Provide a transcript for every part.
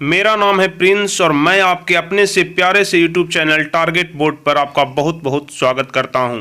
मेरा नाम है प्रिंस और मैं आपके अपने से प्यारे से यूट्यूब चैनल टारगेट बोर्ड पर आपका बहुत बहुत स्वागत करता हूं।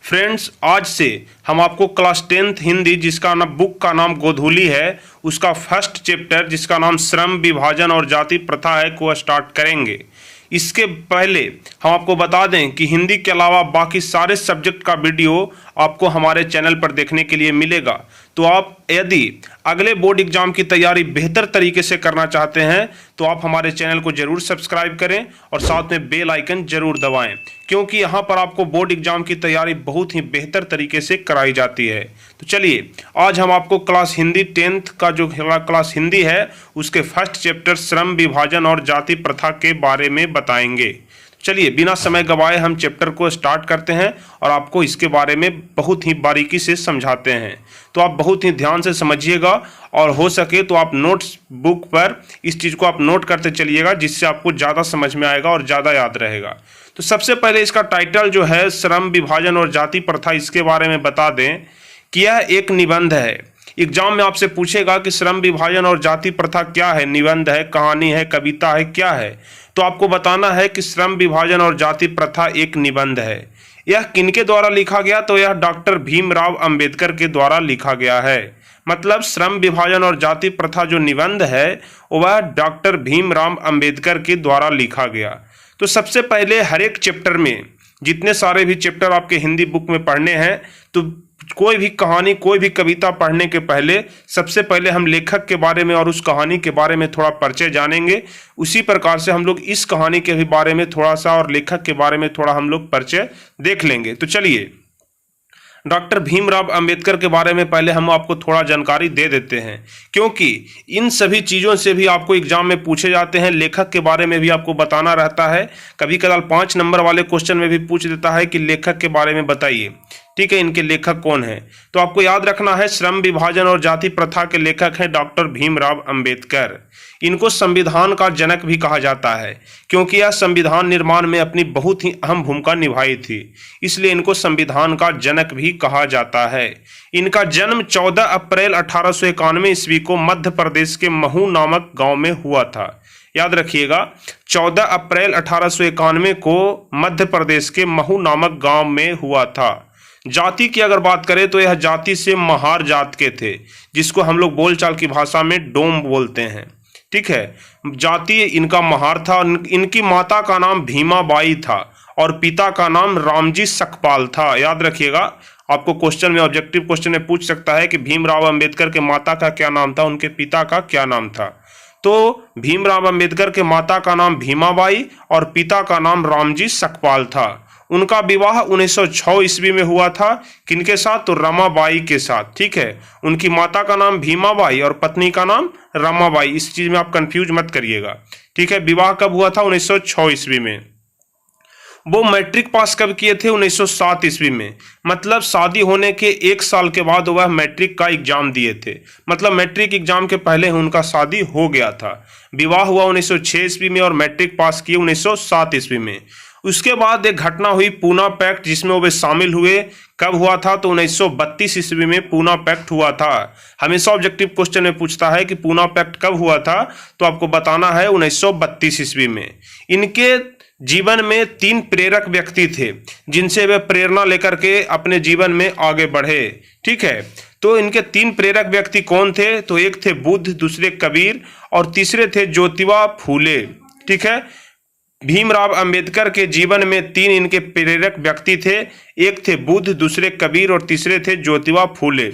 फ्रेंड्स, आज से हम आपको क्लास 10th हिंदी जिसका बुक का नाम गोधूली है, उसका फर्स्ट चैप्टर जिसका नाम श्रम विभाजन और जाति प्रथा है को स्टार्ट करेंगे। इसके पहले हम आपको बता दें कि हिंदी के अलावा बाकी सारे सब्जेक्ट का वीडियो आपको हमारे चैनल पर देखने के लिए मिलेगा। तो आप यदि अगले बोर्ड एग्जाम की तैयारी बेहतर तरीके से करना चाहते हैं तो आप हमारे चैनल को जरूर सब्सक्राइब करें और साथ में बेल आइकन जरूर दबाएं, क्योंकि यहाँ पर आपको बोर्ड एग्जाम की तैयारी बहुत ही बेहतर तरीके से कराई जाती है। तो चलिए, आज हम आपको क्लास हिंदी 10th का जो क्लास हिंदी है उसके फर्स्ट चैप्टर श्रम विभाजन और जाति प्रथा के बारे में बताएंगे। चलिए, बिना समय गवाए हम चैप्टर को स्टार्ट करते हैं और आपको इसके बारे में बहुत ही बारीकी से समझाते हैं। तो आप बहुत ही ध्यान से समझिएगा और हो सके तो आप नोट्स बुक पर इस चीज़ को आप नोट करते चलिएगा, जिससे आपको ज़्यादा समझ में आएगा और ज़्यादा याद रहेगा। तो सबसे पहले इसका टाइटल जो है श्रम विभाजन और जाति प्रथा, इसके बारे में बता दें कि यह एक निबंध है। एग्जाम में आपसे पूछेगा कि श्रम विभाजन और जाति प्रथा क्या है, निबंध है, कहानी है, कविता है, क्या है। तो आपको बताना है कि श्रम विभाजन और जाति प्रथा एक निबंध है। यह किनके द्वारा लिखा गया, तो यह डॉक्टर भीमराव अंबेडकर के द्वारा लिखा गया है। मतलब श्रम विभाजन और जाति प्रथा जो निबंध है वह डॉक्टर भीमराव अंबेडकर के द्वारा लिखा गया। तो सबसे पहले हर एक चैप्टर में, जितने सारे भी चैप्टर आपके हिंदी बुक में पढ़ने हैं, तो कोई भी कहानी, कोई भी कविता पढ़ने के पहले सबसे पहले हम लेखक के बारे में और उस कहानी के बारे में थोड़ा परिचय जानेंगे। उसी प्रकार से हम लोग इस कहानी के भी बारे में थोड़ा सा और लेखक के बारे में थोड़ा हम लोग परिचय देख लेंगे। तो चलिए, डॉक्टर भीमराव अंबेडकर के बारे में पहले हम आपको थोड़ा जानकारी दे देते हैं, क्योंकि इन सभी चीज़ों से भी आपको एग्जाम में पूछे जाते हैं। लेखक के बारे में भी आपको बताना रहता है, कभी कदार 5 नंबर वाले क्वेश्चन में भी पूछ देता है कि लेखक के बारे में बताइए। ठीक है, इनके लेखक कौन है, तो आपको याद रखना है श्रम विभाजन और जाति प्रथा के लेखक हैं डॉक्टर भीमराव अंबेडकर। इनको संविधान का जनक भी कहा जाता है, क्योंकि यह संविधान निर्माण में अपनी बहुत ही अहम भूमिका निभाई थी, इसलिए इनको संविधान का जनक भी कहा जाता है। इनका जन्म 14 अप्रैल 1891 ईस्वी को मध्य प्रदेश के महू नामक गांव में हुआ था। याद रखिएगा, 14 अप्रैल 1891 को मध्य प्रदेश के महू नामक गांव में हुआ था। जाति की अगर बात करें तो यह जाति से महार जात के थे, जिसको हम लोग बोलचाल की भाषा में डोम बोलते हैं। ठीक है, जाति इनका महार था। इनकी माता का नाम भीमाबाई था और पिता का नाम रामजी सकपाल था। याद रखिएगा, आपको क्वेश्चन में, ऑब्जेक्टिव क्वेश्चन में पूछ सकता है कि भीमराव अंबेडकर के माता का क्या नाम था, उनके पिता का क्या नाम था। तो भीमराव अंबेडकर के माता का नाम भीमाबाई और पिता का नाम रामजी सकपाल था। उनका विवाह 1906 ईस्वी में हुआ था। किनके साथ, तो रमाबाई के साथ। ठीक है, उनकी माता का नाम भीमाबाई और पत्नी का नाम रमाबाई, इस चीज में आप कंफ्यूज मत करिएगा। ठीक है, विवाह कब हुआ था, 1906 ईस्वी में। वो मैट्रिक पास कब किए थे, 1907 ईस्वी में। मतलब शादी होने के 1 साल के बाद वह मैट्रिक का एग्जाम दिए थे। मतलब मैट्रिक एग्जाम के पहले उनका शादी हो गया था। विवाह हुआ 1906 ईस्वी में और मैट्रिक पास किए 1907 ईस्वी में। उसके बाद एक घटना हुई, पूना पैक्ट, जिसमें वे शामिल हुए। कब हुआ था, तो 1932 ईस्वी में पूना पैक्ट हुआ था। हमेशा ऑब्जेक्टिव क्वेश्चन में पूछता है कि पूना पैक्ट कब हुआ था, तो आपको बताना है 1932 ईस्वी में। इनके जीवन में 3 प्रेरक व्यक्ति थे, जिनसे वे प्रेरणा लेकर के अपने जीवन में आगे बढ़े। ठीक है, तो इनके 3 प्रेरक व्यक्ति कौन थे, तो एक थे बुद्ध, दूसरे कबीर और तीसरे थे ज्योतिबा फूले। ठीक है, भीमराव अंबेडकर के जीवन में 3 इनके प्रेरक व्यक्ति थे, एक थे बुद्ध, दूसरे कबीर और तीसरे थे ज्योतिबा फूले।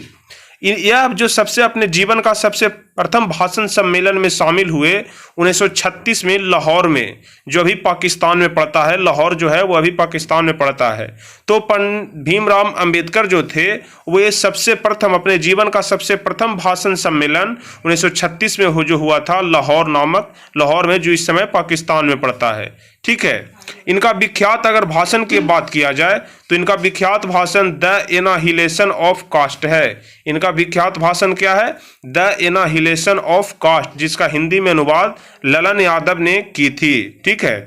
यह जो सबसे अपने जीवन का सबसे प्रथम भाषण सम्मेलन में शामिल हुए 1936 में लाहौर में, जो अभी पाकिस्तान में पड़ता है। लाहौर जो है वो अभी पाकिस्तान में पड़ता है। तो भीमराव अंबेडकर जो थे वो ये सबसे प्रथम, अपने जीवन का सबसे प्रथम भाषण सम्मेलन 1936 में जो हुआ था लाहौर में, जो इस समय पाकिस्तान में पड़ता है। ठीक है, इनका विख्यात अगर भाषण की बात किया जाए तो इनका विख्यात भाषण द एनाहिलेशन ऑफ कास्ट है। इनका विख्यात भाषण क्या है, द एनाहिलेशन ऑफ कास्ट, जिसका हिंदी में अनुवाद ललन यादव ने की थी। ठीक है,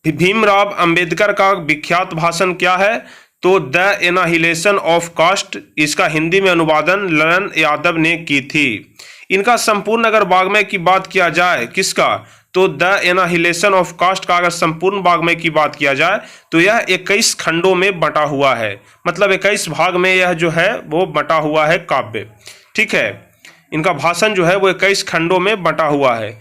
भीमराव अंबेडकर का विख्यात भाषण क्या है, तो द एनाहिलेशन ऑफ कास्ट, इसका हिंदी में अनुवादन ललन यादव ने की थी। इनका संपूर्ण अगर वाङ्मय की बात किया जाए, किसका, तो द एनाहिलेशन ऑफ कास्ट का अगर संपूर्ण वाङ्मय की बात किया जाए तो यह 21 खंडों में बंटा हुआ है। मतलब 21 भाग में यह जो है वो बंटा हुआ है काव्य। ठीक है, इनका भाषण जो है वो 21 खंडों में बंटा हुआ है।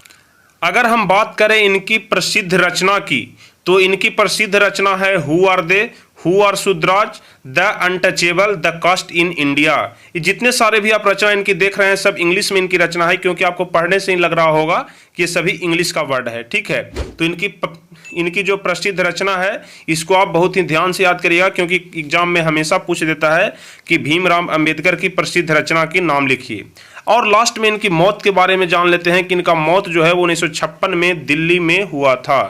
अगर हम बात करें इनकी प्रसिद्ध रचना की, तो इनकी प्रसिद्ध रचना है who are they, who are Shudras, the untouchable, the caste in India. ये जितने सारे भी आप रचना इनकी देख रहे हैं सब इंग्लिश में इनकी रचना है, क्योंकि आपको पढ़ने से ही लग रहा होगा कि ये सभी इंग्लिश का वर्ड है। ठीक है, तो इनकी जो प्रसिद्ध रचना है इसको आप बहुत ही ध्यान से याद करिएगा, क्योंकि एग्जाम में हमेशा पूछ देता है कि भीमराव अंबेडकर की प्रसिद्ध रचना की नाम लिखिए। और लास्ट में इनकी मौत के बारे में जान लेते हैं कि इनका मौत जो है वो 1956 में दिल्ली में हुआ था।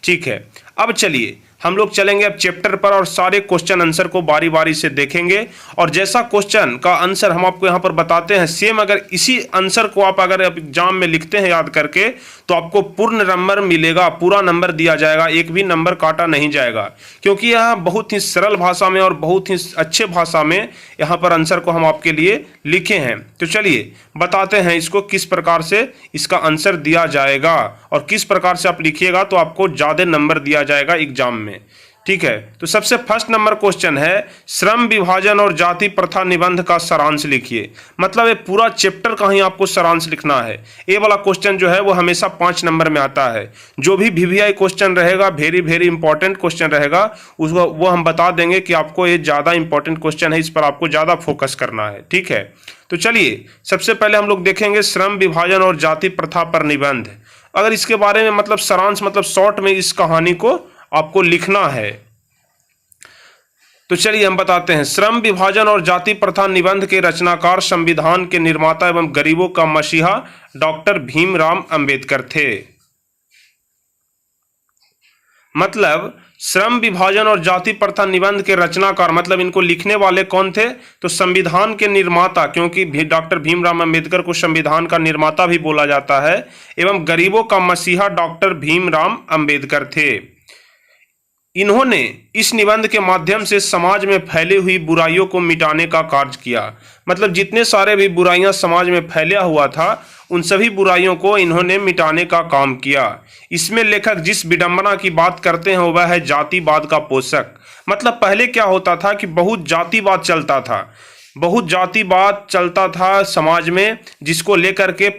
ठीक है, अब चलिए हम लोग चलेंगे अब चैप्टर पर और सारे क्वेश्चन आंसर को बारी बारी से देखेंगे। और जैसा क्वेश्चन का आंसर हम आपको यहाँ पर बताते हैं, सेम अगर इसी आंसर को आप अगर एग्जाम में लिखते हैं याद करके, तो आपको पूर्ण नंबर मिलेगा, पूरा नंबर दिया जाएगा, एक भी नंबर काटा नहीं जाएगा, क्योंकि यह बहुत ही सरल भाषा में और बहुत ही अच्छे भाषा में यहाँ पर आंसर को हम आपके लिए लिखे हैं। तो चलिए बताते हैं इसको किस प्रकार से इसका आंसर दिया जाएगा और किस प्रकार से आप लिखिएगा तो आपको ज़्यादा नंबर दिया जाएगा एग्जाम में। ठीक है, तो सबसे फर्स्ट नंबर क्वेश्चन है श्रम विभाजन और जाति प्रथा निबंध का सारांश लिखिए। मतलब ये पूरा चैप्टर का ही आपको सारांश लिखना है। ये वाला क्वेश्चन जो है वो हमेशा 5 नंबर में आता है। जो भी वीवीआई क्वेश्चन रहेगा, वेरी वेरी इंपॉर्टेंट क्वेश्चन रहेगा, उसको वो हम बता देंगे कि आपको ये ज़्यादा इंपॉर्टेंट क्वेश्चन है, इस पर आपको ज़्यादा फोकस करना है। ठीक है, तो चलिए सबसे पहले हम लोग देखेंगे श्रम विभाजन और जाति प्रथा पर निबंध। अगर इसके बारे में मतलब सारांश मतलब शॉर्ट में इस कहानी को आपको लिखना है, तो चलिए हम बताते हैं। श्रम विभाजन और जाति प्रथा निबंध के रचनाकार संविधान के निर्माता एवं गरीबों का मसीहा डॉक्टर भीमराव अंबेडकर थे। मतलब श्रम विभाजन और जाति प्रथा निबंध के रचनाकार मतलब इनको लिखने वाले कौन थे, तो संविधान के निर्माता, क्योंकि डॉक्टर भीमराव अंबेडकर को संविधान का निर्माता भी बोला जाता है, एवं गरीबों का मसीहा डॉक्टर भीमराव अंबेडकर थे। इन्होंने इस निबंध के माध्यम से समाज में फैली हुई बुराइयों को मिटाने का कार्य किया। मतलब जितने सारे भी बुराइयां समाज में फैला हुआ था उन सभी बुराइयों को इन्होंने मिटाने का काम किया। इसमें लेखक जिस विडंबना की बात करते हैं वह है जातिवाद का पोषक। मतलब पहले क्या होता था कि बहुत जातिवाद चलता था, बहुत जातिवाद चलता था समाज में, जिसको लेकर के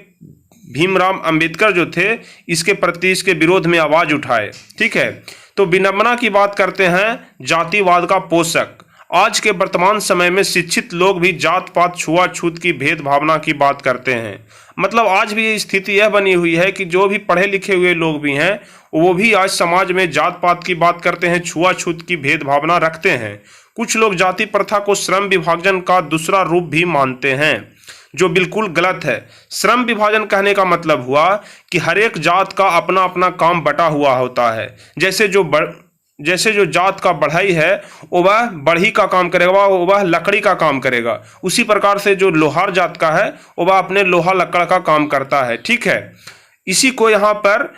भीमराव अंबेडकर जो थे इसके प्रति इसके विरोध में आवाज उठाए। ठीक है, तो विडंबना की बात करते हैं जातिवाद का पोषक। आज के वर्तमान समय में शिक्षित लोग भी जात पात छुआछूत की भेदभावना की बात करते हैं। मतलब आज भी ये स्थिति यह बनी हुई है कि जो भी पढ़े लिखे हुए लोग भी हैं वो भी आज समाज में जात पात की बात करते हैं, छुआछूत की भेदभावना रखते हैं। कुछ लोग जाति प्रथा को श्रम विभाजन का दूसरा रूप भी मानते हैं, जो बिल्कुल गलत है। श्रम विभाजन कहने का मतलब हुआ कि हर एक जात का अपना अपना काम बटा हुआ होता है। जैसे जो जात का बढ़ई है वह बढ़ई का काम करेगा, वह लकड़ी का काम करेगा। उसी प्रकार से जो लोहार जात का है वह अपने लोहा लकड़ का काम करता है। ठीक है, इसी को यहाँ पर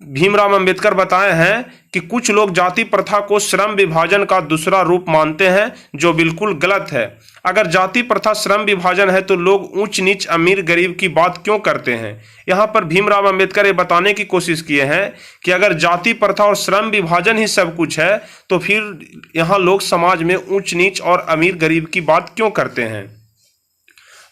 भीमराव अंबेडकर बताए हैं कि कुछ लोग जाति प्रथा को श्रम विभाजन का दूसरा रूप मानते हैं, जो बिल्कुल गलत है। अगर जाति प्रथा श्रम विभाजन है तो लोग ऊंच नीच अमीर गरीब की बात क्यों करते हैं। यहाँ पर भीमराव अंबेडकर ये बताने की कोशिश किए हैं कि अगर जाति प्रथा और श्रम विभाजन ही सब कुछ है तो फिर यहाँ लोग समाज में ऊंच नीच और अमीर गरीब की बात क्यों करते हैं।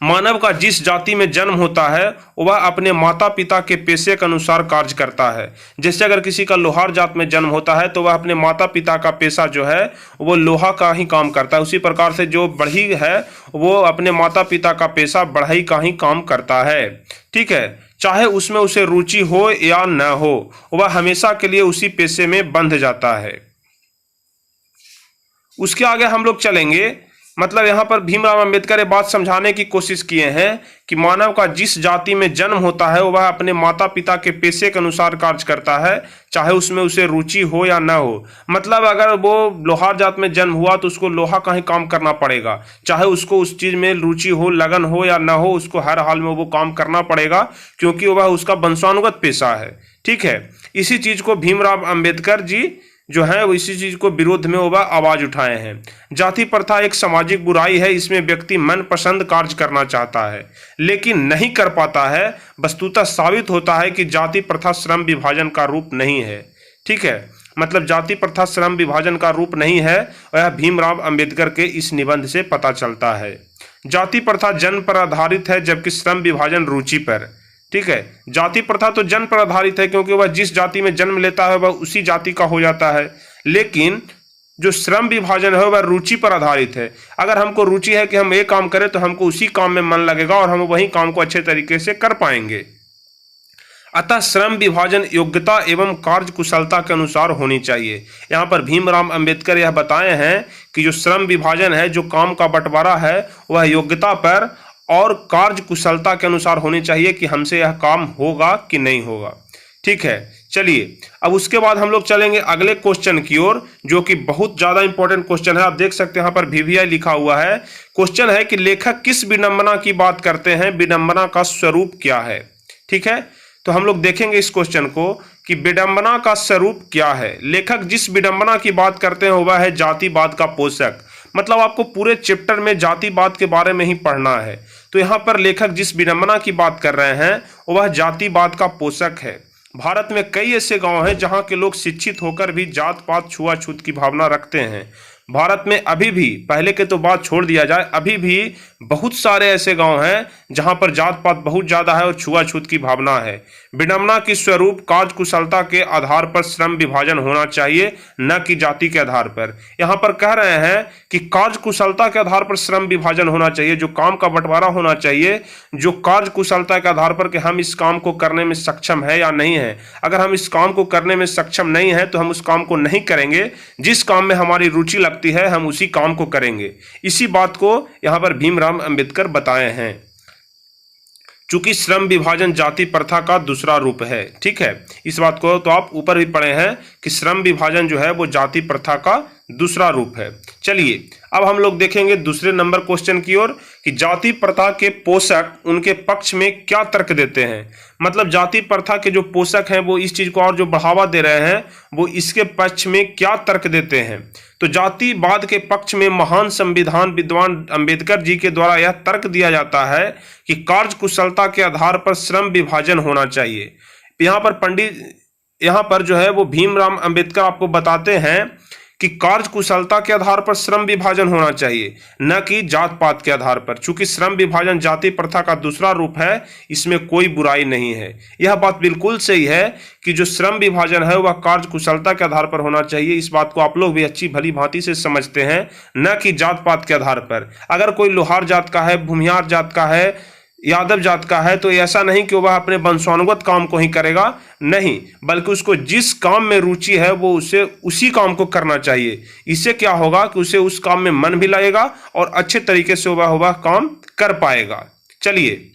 मानव का जिस जाति में जन्म होता है वह अपने माता पिता के पेशे के अनुसार कार्य करता है। जैसे अगर किसी का लोहार जात में जन्म होता है तो वह अपने माता पिता का पेशा जो है वो लोहा का ही काम करता है। उसी प्रकार से जो बढ़ई है वो अपने माता पिता का पेशा बढ़ई का ही काम करता है। ठीक है, चाहे उसमें उसे रुचि हो या न हो, वह हमेशा के लिए उसी पेशे में बंध जाता है। उसके आगे हम लोग चलेंगे। मतलब यहाँ पर भीमराव अंबेडकर ये बात समझाने की कोशिश किए हैं कि मानव का जिस जाति में जन्म होता है वह अपने माता पिता के पेशे के अनुसार कार्य करता है, चाहे उसमें उसे रुचि हो या न हो। मतलब अगर वो लोहार जात में जन्म हुआ तो उसको लोहा का ही काम करना पड़ेगा, चाहे उसको उस चीज में रुचि हो, लगन हो या न हो, उसको हर हाल में वो काम करना पड़ेगा, क्योंकि वह उसका वंशानुगत पेशा है। ठीक है, इसी चीज को भीमराव अंबेडकर जी जो है वो इसी चीज को विरोध में वह आवाज उठाए हैं। जाति प्रथा एक सामाजिक बुराई है, इसमें व्यक्ति मनपसंद कार्य करना चाहता है लेकिन नहीं कर पाता है। वस्तुतः साबित होता है कि जाति प्रथा श्रम विभाजन का रूप नहीं है। ठीक है, मतलब जाति प्रथा श्रम विभाजन का रूप नहीं है, यह भीमराव अंबेडकर के इस निबंध से पता चलता है। जाति प्रथा जन्म पर आधारित है जबकि श्रम विभाजन रुचि पर। ठीक है, जाति प्रथा तो जन्म पर आधारित है क्योंकि वह जिस जाति में जन्म लेता है वह उसी जाति का हो जाता है, लेकिन जो श्रम विभाजन है वह रुचि पर आधारित है। अगर हमको रुचि है कि हम एक काम करें तो हमको उसी काम में मन लगेगा और हम वही काम को अच्छे तरीके से कर पाएंगे। अतः श्रम विभाजन योग्यता एवं कार्य कुशलता के अनुसार होनी चाहिए। यहाँ पर भीमराव अंबेडकर यह बताए हैं कि जो श्रम विभाजन है, जो काम का बंटवारा है, वह योग्यता पर और कार्य कुशलता के अनुसार होनी चाहिए कि हमसे यह काम होगा कि नहीं होगा। ठीक है, चलिए अब उसके बाद हम लोग चलेंगे अगले क्वेश्चन की ओर, जो कि बहुत ज्यादा इंपॉर्टेंट क्वेश्चन है। आप देख सकते हैं यहाँ पर VVI लिखा हुआ है। क्वेश्चन है कि लेखक किस विडंबना की बात करते हैं, विडंबना का स्वरूप क्या है। ठीक है, तो हम लोग देखेंगे इस क्वेश्चन को कि विडंबना का स्वरूप क्या है। लेखक जिस विडंबना की बात करते हैं वह है जातिवाद का पोषक। मतलब आपको पूरे चैप्टर में जातिवाद के बारे में ही पढ़ना है। तो यहाँ पर लेखक जिस विडंबना की बात कर रहे हैं वह जातिवाद का पोषक है। भारत में कई ऐसे गांव हैं जहां के लोग शिक्षित होकर भी जात पात छुआछूत की भावना रखते हैं। भारत में अभी भी, पहले के तो बात छोड़ दिया जाए, अभी भी बहुत सारे ऐसे गांव हैं जहां पर जात पात बहुत ज्यादा है और छुआछूत की भावना है। विडंबना की स्वरूप कार्य कुशलता के आधार पर श्रम विभाजन होना चाहिए, न कि जाति के आधार पर। यहाँ पर कह रहे हैं कि कार्य कुशलता के आधार पर श्रम विभाजन होना चाहिए, जो काम का बंटवारा होना चाहिए, जो कार्य कुशलता के आधार पर कि हम इस काम को करने में सक्षम है या नहीं है। अगर हम इस काम को करने में सक्षम नहीं है तो हम उस काम को नहीं करेंगे। जिस काम में हमारी रुचि लगती है हम उसी काम को करेंगे। इसी बात को यहाँ पर भीमराव अंबेडकर बताए हैं। चूंकि श्रम विभाजन जाति प्रथा का दूसरा रूप है। ठीक है, इस बात को तो आप ऊपर भी पढ़े हैं कि श्रम विभाजन जो है वो जाति प्रथा का दूसरा रूप है। चलिए अब हम लोग देखेंगे दूसरे नंबर क्वेश्चन की ओर कि जाति प्रथा के पोषक उनके पक्ष में क्या तर्क देते हैं। मतलब जाति प्रथा के जो पोषक हैं वो इस चीज को और जो बढ़ावा दे रहे हैं वो इसके पक्ष में क्या तर्क देते हैं। तो जातिवाद के पक्ष में महान संविधान विद्वान अंबेडकर जी के द्वारा यह तर्क दिया जाता है कि कार्य कुशलता के आधार पर श्रम विभाजन होना चाहिए। यहाँ पर जो है वो भीमराव अंबेडकर आपको बताते हैं कि कार्य कुशलता के आधार पर श्रम विभाजन होना चाहिए, न कि जात पात के आधार पर। चूंकि श्रम विभाजन जाति प्रथा का दूसरा रूप है, इसमें कोई बुराई नहीं है। यह बात बिल्कुल सही है कि जो श्रम विभाजन है वह कार्य कुशलता के आधार पर होना चाहिए। इस बात को आप लोग भी अच्छी भली भांति से समझते हैं, न कि जात पात के आधार पर। अगर कोई लोहार जात का है, भूमिहार जात का है, यादव जात का है, तो ऐसा नहीं कि वह अपने वंशानुगत काम को ही करेगा, नहीं, बल्कि उसको जिस काम में रुचि है वो उसे उसी काम को करना चाहिए। इससे क्या होगा कि उसे उस काम में मन भी लगेगा और अच्छे तरीके से वह काम कर पाएगा। चलिए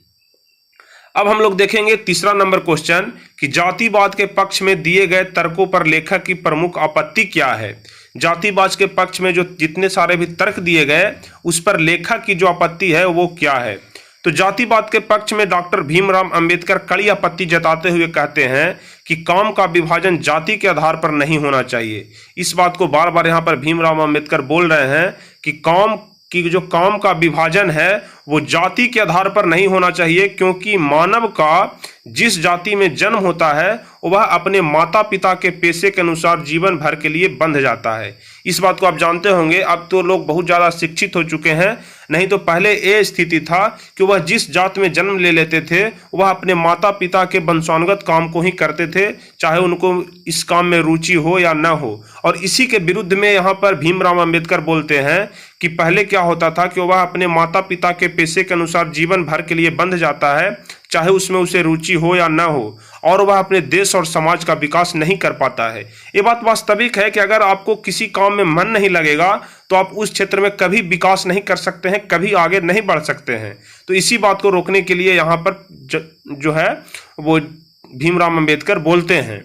अब हम लोग देखेंगे तीसरा नंबर क्वेश्चन कि जातिवाद के पक्ष में दिए गए तर्कों पर लेखक की प्रमुख आपत्ति क्या है। जातिवाद के पक्ष में जो जितने सारे भी तर्क दिए गए उस पर लेखक की जो आपत्ति है वो क्या है। तो जातिवाद के पक्ष में डॉक्टर भीमराव अंबेडकर कड़ी आपत्ति जताते हुए कहते हैं कि काम का विभाजन जाति के आधार पर नहीं होना चाहिए। इस बात को बार बार यहाँ पर भीमराव अंबेडकर बोल रहे हैं कि जो काम का विभाजन है वो जाति के आधार पर नहीं होना चाहिए, क्योंकि मानव का जिस जाति में जन्म होता है वह अपने माता पिता के पेशे के अनुसार जीवन भर के लिए बंध जाता है। इस बात को आप जानते होंगे। अब तो लोग बहुत ज़्यादा शिक्षित हो चुके हैं, नहीं तो पहले ये स्थिति था कि वह जिस जात में जन्म ले लेते थे वह अपने माता पिता के वंशानुगत काम को ही करते थे, चाहे उनको इस काम में रुचि हो या न हो। और इसी के विरुद्ध में यहाँ पर भीमराव अंबेडकर बोलते हैं कि पहले क्या होता था कि वह अपने माता पिता के पेशे के अनुसार जीवन भर के लिए बंध जाता है, चाहे उसमें उसे रुचि हो या न हो, और वह अपने देश और समाज का विकास नहीं कर पाता है। ये बात वास्तविक है कि अगर आपको किसी काम में मन नहीं लगेगा तो आप उस क्षेत्र में कभी विकास नहीं कर सकते हैं, कभी आगे नहीं बढ़ सकते हैं। तो इसी बात को रोकने के लिए यहाँ पर जो है वो भीमराव अंबेडकर बोलते हैं।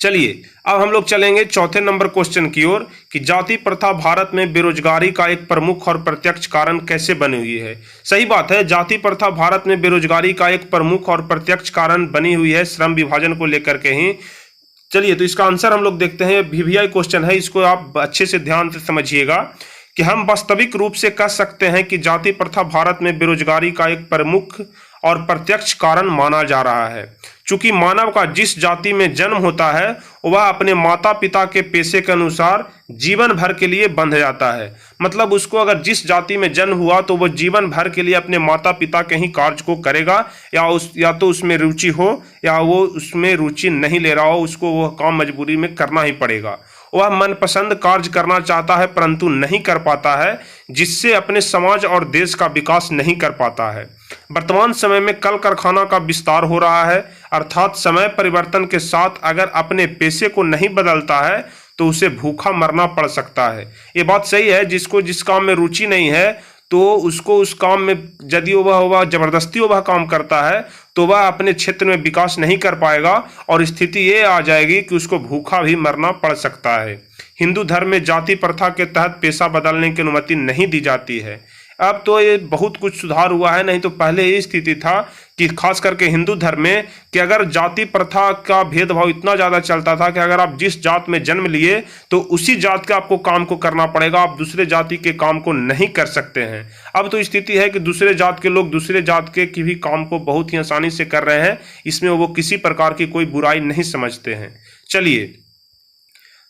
चलिए अब हम लोग चलेंगे चौथे नंबर क्वेश्चन की ओर कि जाति प्रथा भारत में बेरोजगारी का एक प्रमुख और प्रत्यक्ष कारण कैसे बनी हुई है। सही बात है, जाति प्रथा भारत में बेरोजगारी का एक प्रमुख और प्रत्यक्ष कारण बनी हुई है, श्रम विभाजन को लेकर के ही। चलिए तो इसका आंसर हम लोग देखते हैं। वीवीआई क्वेश्चन है, इसको आप अच्छे से ध्यान से समझिएगा कि हम वास्तविक रूप से कह सकते हैं कि जाति प्रथा भारत में बेरोजगारी का एक प्रमुख और प्रत्यक्ष कारण माना जा रहा है। चूंकि मानव का जिस जाति में जन्म होता है वह अपने माता पिता के पेशे के अनुसार जीवन भर के लिए बंध जाता है। मतलब उसको अगर जिस जाति में जन्म हुआ तो वह जीवन भर के लिए अपने माता पिता के ही कार्य को करेगा, या तो उसमें रुचि हो या वो उसमें रुचि नहीं ले रहा हो, उसको वह काम मजबूरी में करना ही पड़ेगा। वह मनपसंद कार्य करना चाहता है परंतु नहीं कर पाता है, जिससे अपने समाज और देश का विकास नहीं कर पाता है। वर्तमान समय में कल कारखाना का विस्तार हो रहा है, अर्थात समय परिवर्तन के साथ अगर अपने पेशे को नहीं बदलता है तो उसे भूखा मरना पड़ सकता है। ये बात सही है, जिसको जिस काम में रुचि नहीं है तो उसको उस काम में यदि वह जबरदस्ती वह काम करता है तो वह अपने क्षेत्र में विकास नहीं कर पाएगा और स्थिति ये आ जाएगी कि उसको भूखा भी मरना पड़ सकता है। हिंदू धर्म में जाति प्रथा के तहत पेशा बदलने की अनुमति नहीं दी जाती है। अब तो ये बहुत कुछ सुधार हुआ है, नहीं तो पहले ये स्थिति था कि खास करके हिंदू धर्म में कि अगर जाति प्रथा का भेदभाव इतना ज़्यादा चलता था कि अगर आप जिस जात में जन्म लिए तो उसी जात के आपको काम को करना पड़ेगा, आप दूसरे जाति के काम को नहीं कर सकते हैं। अब तो स्थिति है कि दूसरे जात के लोग दूसरे जात के की भी काम को बहुत ही आसानी से कर रहे हैं, इसमें वो किसी प्रकार की कोई बुराई नहीं समझते हैं। चलिए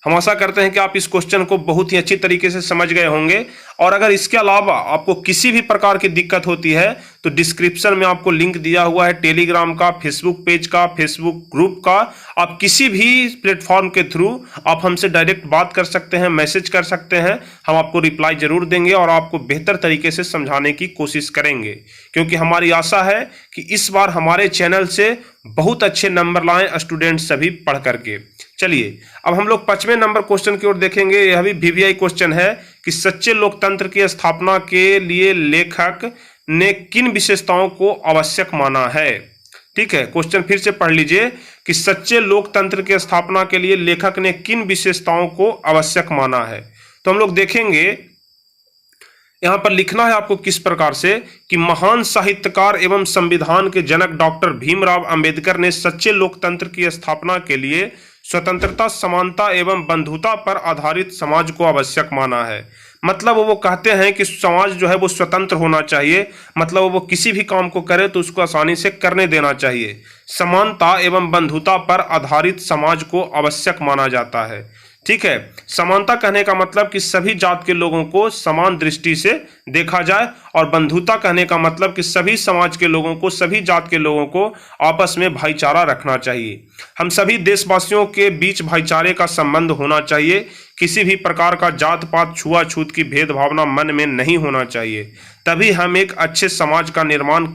हम आशा करते हैं कि आप इस क्वेश्चन को बहुत ही अच्छी तरीके से समझ गए होंगे, और अगर इसके अलावा आपको किसी भी प्रकार की दिक्कत होती है तो डिस्क्रिप्शन में आपको लिंक दिया हुआ है टेलीग्राम का, फेसबुक पेज का, फेसबुक ग्रुप का। आप किसी भी प्लेटफॉर्म के थ्रू आप हमसे डायरेक्ट बात कर सकते हैं, मैसेज कर सकते हैं, हम आपको रिप्लाई जरूर देंगे और आपको बेहतर तरीके से समझाने की कोशिश करेंगे, क्योंकि हमारी आशा है कि इस बार हमारे चैनल से बहुत अच्छे नंबर लाएं स्टूडेंट सभी पढ़ करके। चलिए अब हम लोग 5वें नंबर क्वेश्चन की ओर देखेंगे। यह भी वीवीआई क्वेश्चन है कि सच्चे लोकतंत्र की स्थापना के लिए लेखक ने किन विशेषताओं को आवश्यक माना है। ठीक है, क्वेश्चन फिर से पढ़ लीजिए कि सच्चे लोकतंत्र की स्थापना के लिए लेखक ने किन विशेषताओं को आवश्यक माना है। तो हम लोग देखेंगे यहां पर लिखना है आपको किस प्रकार से कि महान साहित्यकार एवं संविधान के जनक डॉक्टर भीमराव अंबेडकर ने सच्चे लोकतंत्र की स्थापना के लिए स्वतंत्रता, समानता एवं बंधुता पर आधारित समाज को आवश्यक माना है। मतलब वो कहते हैं कि समाज जो है वो स्वतंत्र होना चाहिए, मतलब वो किसी भी काम को करे तो उसको आसानी से करने देना चाहिए। समानता एवं बंधुता पर आधारित समाज को आवश्यक माना जाता है। ठीक है, समानता कहने का मतलब कि सभी जात के लोगों को समान दृष्टि से देखा जाए, और बंधुता कहने का मतलब कि सभी समाज के लोगों को, सभी जात के लोगों को आपस में भाईचारा रखना चाहिए। हम सभी देशवासियों के बीच भाईचारे का संबंध होना चाहिए। किसी भी प्रकार का जात पात, छुआछूत की भेदभावना मन में नहीं होना चाहिए, तभी हम एक अच्छे समाज का निर्माण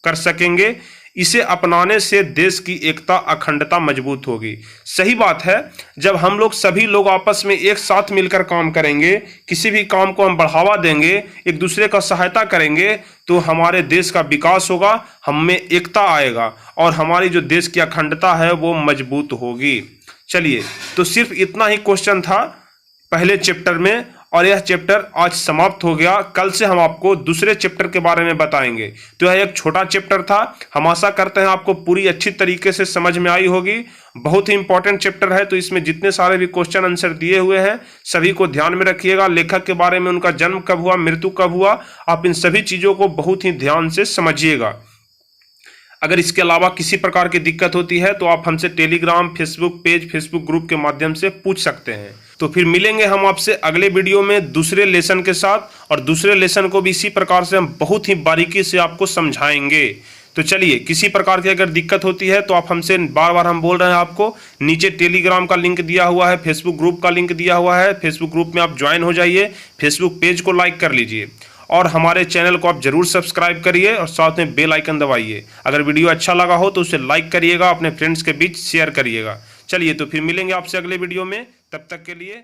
कर सकेंगे। इसे अपनाने से देश की एकता, अखंडता मजबूत होगी। सही बात है, जब हम लोग सभी लोग आपस में एक साथ मिलकर काम करेंगे, किसी भी काम को हम बढ़ावा देंगे, एक दूसरे का सहायता करेंगे, तो हमारे देश का विकास होगा, हम में एकता आएगा और हमारी जो देश की अखंडता है वो मजबूत होगी। चलिए तो सिर्फ इतना ही क्वेश्चन था पहले चैप्टर में, और यह चैप्टर आज समाप्त हो गया। कल से हम आपको दूसरे चैप्टर के बारे में बताएंगे। तो यह एक छोटा चैप्टर था, हम आशा करते हैं आपको पूरी अच्छी तरीके से समझ में आई होगी। बहुत ही इंपॉर्टेंट चैप्टर है, तो इसमें जितने सारे भी क्वेश्चन आंसर दिए हुए हैं सभी को ध्यान में रखिएगा। लेखक के बारे में, उनका जन्म कब हुआ, मृत्यु कब हुआ, आप इन सभी चीज़ों को बहुत ही ध्यान से समझिएगा। अगर इसके अलावा किसी प्रकार की दिक्कत होती है तो आप हमसे Telegram, Facebook page, Facebook group के माध्यम से पूछ सकते हैं। तो फिर मिलेंगे हम आपसे अगले वीडियो में दूसरे लेसन के साथ, और दूसरे लेसन को भी इसी प्रकार से हम बहुत ही बारीकी से आपको समझाएंगे। तो चलिए, किसी प्रकार की अगर दिक्कत होती है तो आप हमसे, बार बार हम बोल रहे हैं आपको, नीचे टेलीग्राम का लिंक दिया हुआ है, फेसबुक ग्रुप का लिंक दिया हुआ है, फेसबुक ग्रुप में आप ज्वाइन हो जाइए, फेसबुक पेज को लाइक कर लीजिए और हमारे चैनल को आप जरूर सब्सक्राइब करिए और साथ में बेल आइकन दबाइए। अगर वीडियो अच्छा लगा हो तो उसे लाइक करिएगा, अपने फ्रेंड्स के बीच शेयर करिएगा। चलिए तो फिर मिलेंगे आपसे अगले वीडियो में, तब तक के लिए